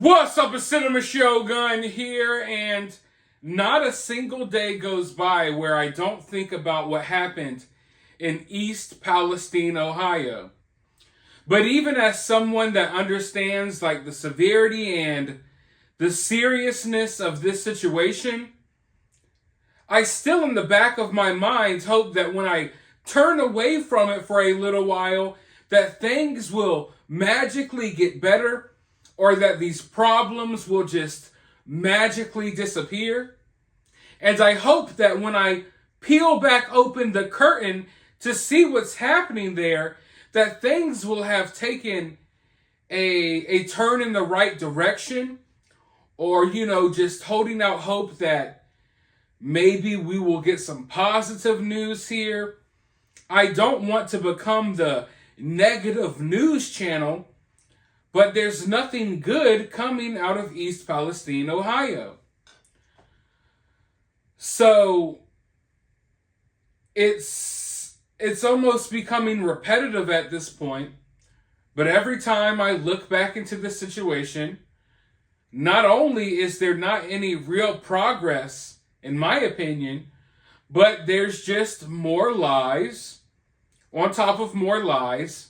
What's up, it's Cinema Shogun here, and not a single day goes by where I don't think about what happened in East Palestine, Ohio. But even as someone that understands the severity and the seriousness of this situation, I still in the back of my mind hope that when I turn away from it for a little while, that things will magically get better, or that these problems will just magically disappear. And I hope that when I peel back open the curtain to see what's happening there, that things will have taken a turn in the right direction, or, just holding out hope that maybe we will get some positive news here. I don't want to become the negative news channel, but there's nothing good coming out of East Palestine, Ohio. So it's almost becoming repetitive at this point. But every time I look back into the situation, not only is there not any real progress, in my opinion, but there's just more lies on top of more lies,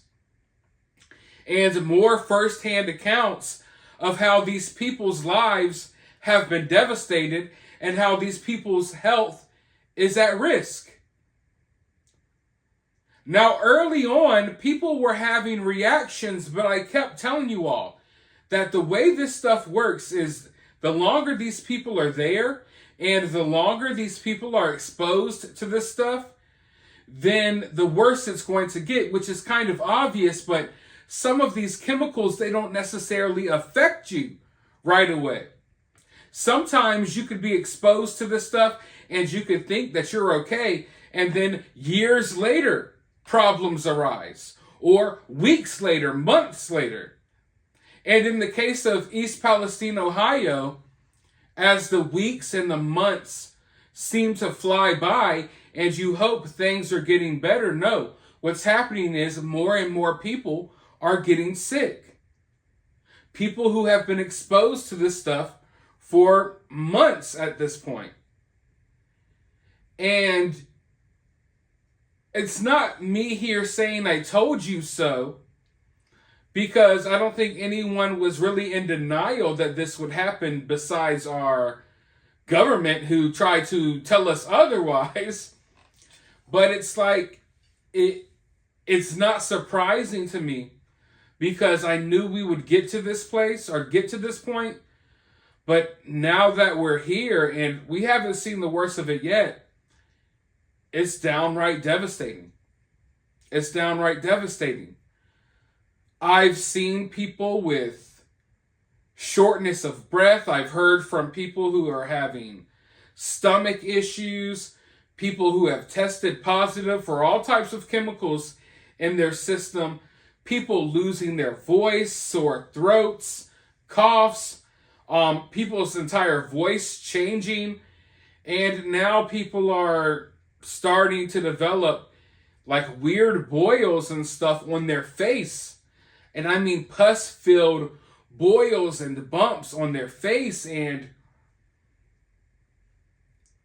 and more firsthand accounts of how these people's lives have been devastated and how these people's health is at risk. Now, early on, people were having reactions, but I kept telling you all that the way this stuff works is the longer these people are there and the longer these people are exposed to this stuff, then the worse it's going to get, which is kind of obvious, but some of these chemicals, they don't necessarily affect you right away. Sometimes you could be exposed to this stuff and you could think that you're okay, and then years later, problems arise, or weeks later, months later. And in the case of East Palestine, Ohio, as the weeks and the months seem to fly by and you hope things are getting better, no. What's happening is more and more people are getting sick. People who have been exposed to this stuff for months at this point. And it's not me here saying I told you so, because I don't think anyone was really in denial that this would happen besides our government, who tried to tell us otherwise. But it's it's not surprising to me, because I knew we would get to this place or get to this point. But now that we're here and we haven't seen the worst of it yet, it's downright devastating. It's downright devastating. I've seen people with shortness of breath. I've heard from people who are having stomach issues, people who have tested positive for all types of chemicals in their system, people losing their voice, sore throats, coughs, people's entire voice changing. And now people are starting to develop weird boils and stuff on their face. And I mean pus-filled boils and bumps on their face. And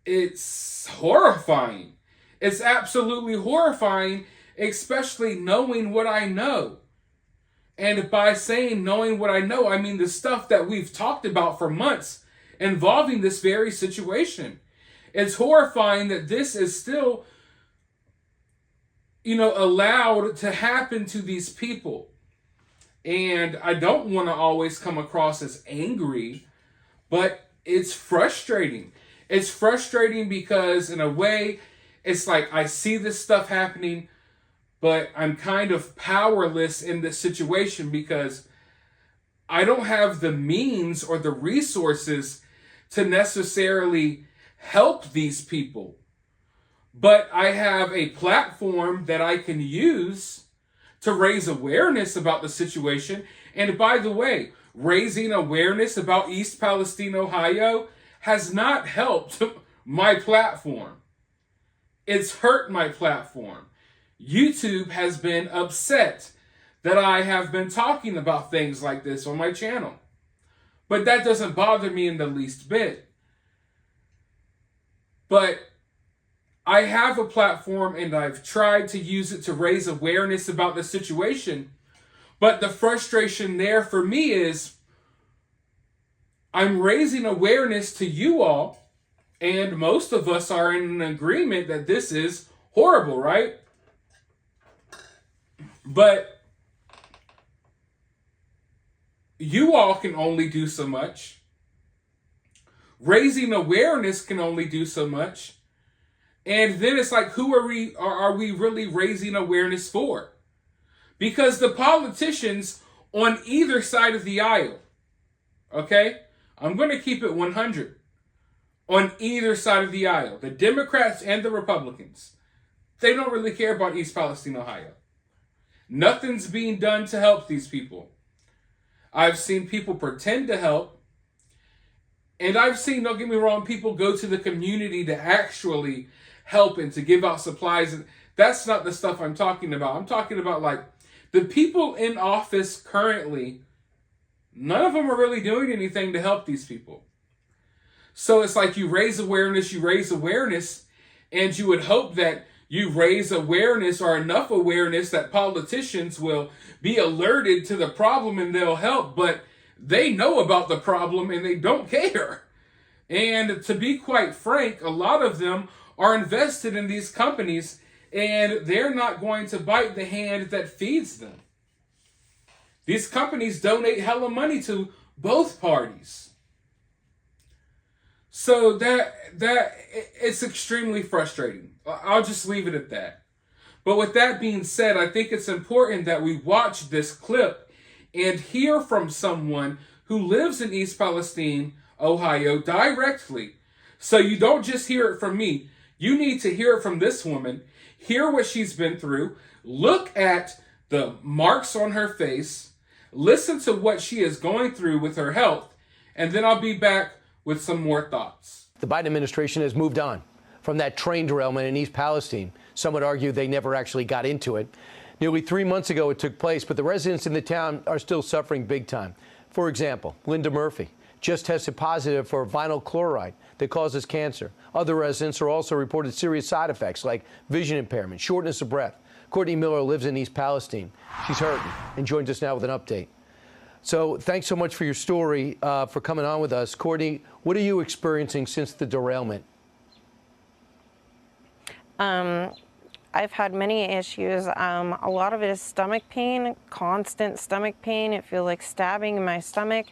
it's horrifying. It's absolutely horrifying, especially knowing what I know. And by saying knowing what I know, I mean the stuff that we've talked about for months involving this very situation. It's horrifying that this is still, allowed to happen to these people. And I don't want to always come across as angry, but it's frustrating. It's frustrating because in a way, it's like I see this stuff happening, but I'm kind of powerless in this situation because I don't have the means or the resources to necessarily help these people. But I have a platform that I can use to raise awareness about the situation. And by the way, raising awareness about East Palestine, Ohio has not helped my platform. It's hurt my platform. YouTube has been upset that I have been talking about things like this on my channel. But that doesn't bother me in the least bit. But I have a platform and I've tried to use it to raise awareness about the situation. But the frustration there for me is I'm raising awareness to you all, and most of us are in an agreement that this is horrible, right? But you all can only do so much. Raising awareness can only do so much. And then it's like, who are we really raising awareness for? Because the politicians on either side of the aisle, okay? I'm going to keep it 100. On either side of the aisle, the Democrats and the Republicans, they don't really care about East Palestine, Ohio. Nothing's being done to help these people. I've seen people pretend to help. And I've seen, don't get me wrong, people go to the community to actually help and to give out supplies. And that's not the stuff I'm talking about. I'm talking about like the people in office currently, none of them are really doing anything to help these people. So it's like you raise awareness, and you would hope that you raise awareness or enough awareness that politicians will be alerted to the problem and they'll help, but they know about the problem and they don't care. And to be quite frank, a lot of them are invested in these companies and they're not going to bite the hand that feeds them. These companies donate hella money to both parties. So that it's extremely frustrating. I'll just leave it at that. But with that being said, I think it's important that we watch this clip and hear from someone who lives in East Palestine, Ohio, directly. So you don't just hear it from me. You need to hear it from this woman, hear what she's been through, look at the marks on her face, listen to what she is going through with her health, and then I'll be back with some more thoughts. The Biden administration has moved on from that train derailment in East Palestine. Some would argue they never actually got into it. Nearly 3 months ago it took place, but the residents in the town are still suffering big time. For example, Linda Murphy just tested positive for vinyl chloride that causes cancer. Other residents are also reported serious side effects like vision impairment, shortness of breath. Courtney Miller lives in East Palestine. She's hurting and joins us now with an update. So thanks so much for your story, for coming on with us. Courtney, what are you experiencing since the derailment? I've had many issues. A lot of it is stomach pain, constant stomach pain. It feels like stabbing in my stomach.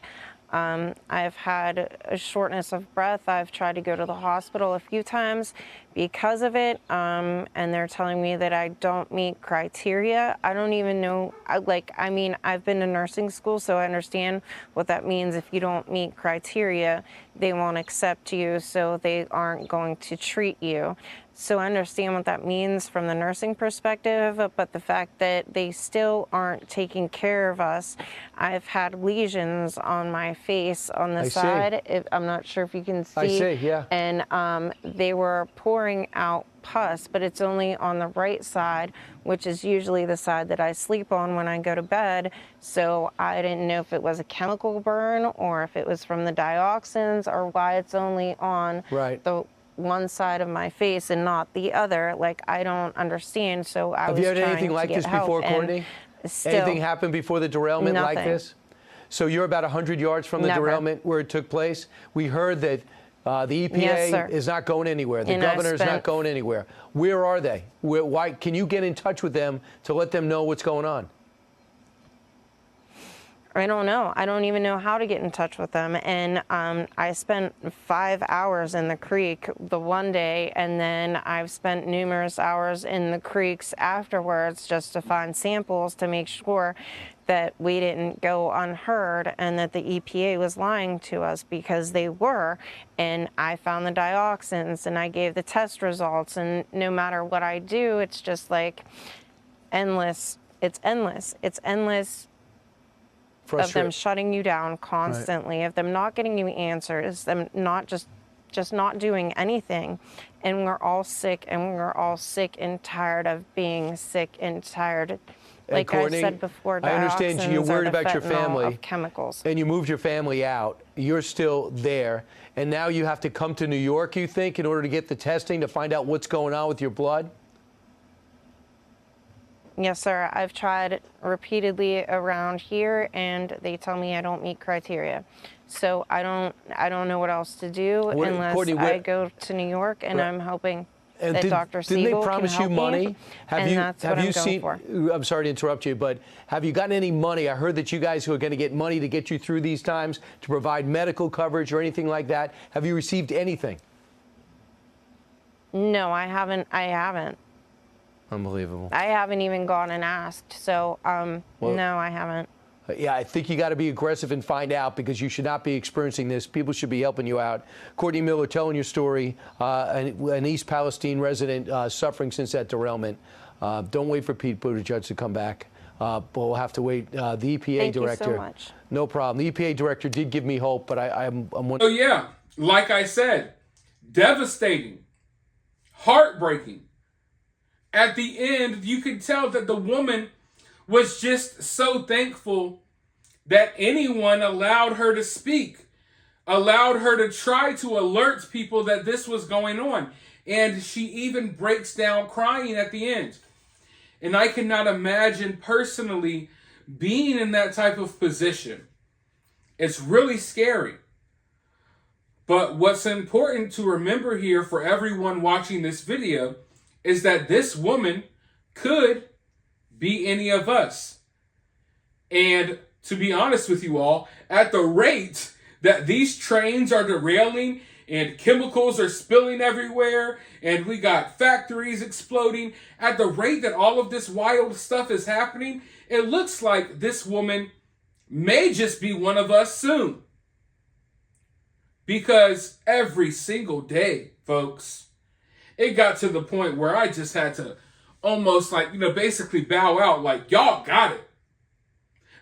I've had a shortness of breath. I've tried to go to the hospital a few times because of it, and they're telling me that I don't meet criteria. I don't even know, I've been to nursing school, so I understand what that means. If you don't meet criteria, they won't accept you, so they aren't going to treat you. So I understand what that means from the nursing perspective, but the fact that they still aren't taking care of us. I've had lesions on my face on the side. I'm not sure if you can see. I see, yeah. And they were pouring out pus, but it's only on the right side, which is usually the side that I sleep on when I go to bed. So I didn't know if it was a chemical burn or if it was from the dioxins or why it's only on the one side of my face and not the other. Like, I don't understand. So I was trying to get help. Have you had anything like this before, Courtney? Anything happened before the derailment like this? So you're about 100 yards from the derailment where it took place. We heard that the EPA is not going anywhere. The governor is not going anywhere. Where are they? Why can you get in touch with them to let them know what's going on? I don't know. I don't even know how to get in touch with them. And I spent 5 hours in the creek the one day, and then I've spent numerous hours in the creeks afterwards just to find samples to make sure that we didn't go unheard and that the EPA was lying to us, because they were. And I found the dioxins and I gave the test results, and no matter what I do, it's just like endless. It's endless. It's endless. Of them shutting you down constantly, of them not getting you answers, them not just not doing anything. And we're all sick, and we're all sick and tired of being sick and tired Like Courtney, I said before, I understand you're dioxins worried are the about your fentanyl family. of chemicals. And you moved your family out. You're still there. And now you have to come to New York, you think, in order to get the testing to find out what's going on with your blood? Yes, sir. I've tried repeatedly around here, and they tell me I don't meet criteria. So I don't know what else to do unless Courtney, I go to New York, and I'm hoping and that Dr. Siegel didn't they promise can help you money? me, Have and you that's have what you I'm going seen? for. I'm sorry to interrupt you, but have you gotten any money? I heard that you guys who are going to get money to get you through these times to provide medical coverage or anything like that. Have you received anything? No, I haven't. Unbelievable. I haven't even gone and asked. So, no, I haven't. Yeah, I think you got to be aggressive and find out, because you should not be experiencing this. People should be helping you out. Courtney Miller telling your story, an East Palestine resident suffering since that derailment. Don't wait for Pete Buttigieg to come back. But we'll have to wait. The EPA director. Thank you so much. No problem. The EPA director did give me hope, but I'm wondering. Oh yeah, like I said, devastating, heartbreaking. At the end, you could tell that the woman was just so thankful that anyone allowed her to speak, allowed her to try to alert people that this was going on. And she even breaks down crying at the end. And I cannot imagine personally being in that type of position. It's really scary. But what's important to remember here for everyone watching this video is that this woman could be any of us. And to be honest with you all, at the rate that these trains are derailing and chemicals are spilling everywhere and we got factories exploding, at the rate that all of this wild stuff is happening, it looks like this woman may just be one of us soon. Because every single day, folks, it got to the point where I just had to almost basically bow out like, y'all got it.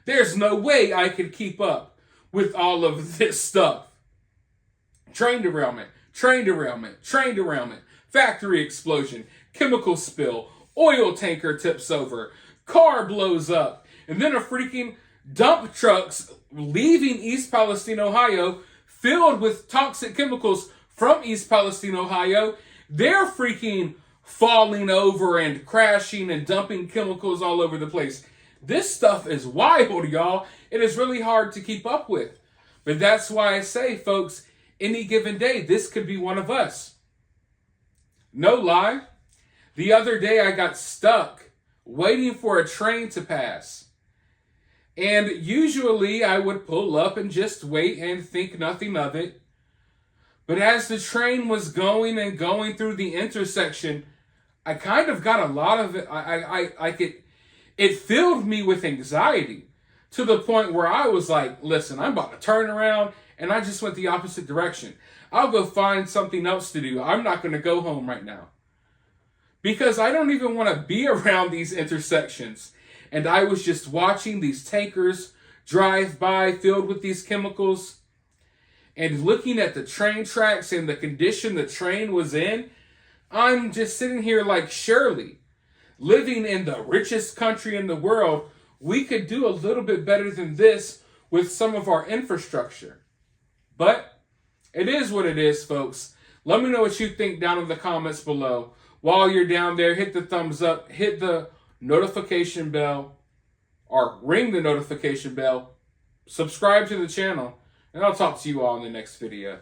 There's no way I could keep up with all of this stuff. Train derailment, factory explosion, chemical spill, oil tanker tips over, car blows up, and then a freaking dump trucks leaving East Palestine, Ohio, filled with toxic chemicals from East Palestine, Ohio. They're freaking falling over and crashing and dumping chemicals all over the place. This stuff is wild, y'all. It is really hard to keep up with. But that's why I say, folks, any given day, this could be one of us. No lie. The other day, I got stuck waiting for a train to pass. And usually, I would pull up and just wait and think nothing of it. But as the train was going and going through the intersection, I kind of got a lot of it. It filled me with anxiety to the point where I was like, listen, I'm about to turn around, and I just went the opposite direction. I'll go find something else to do. I'm not going to go home right now. Because I don't even want to be around these intersections. And I was just watching these tankers drive by filled with these chemicals and looking at the train tracks and the condition the train was in. I'm just sitting here like, surely, living in the richest country in the world, we could do a little bit better than this with some of our infrastructure. But it is what it is, folks. Let me know what you think down in the comments below. While you're down there, hit the thumbs up, hit the notification bell, or ring the notification bell, subscribe to the channel, and I'll talk to you all in the next video.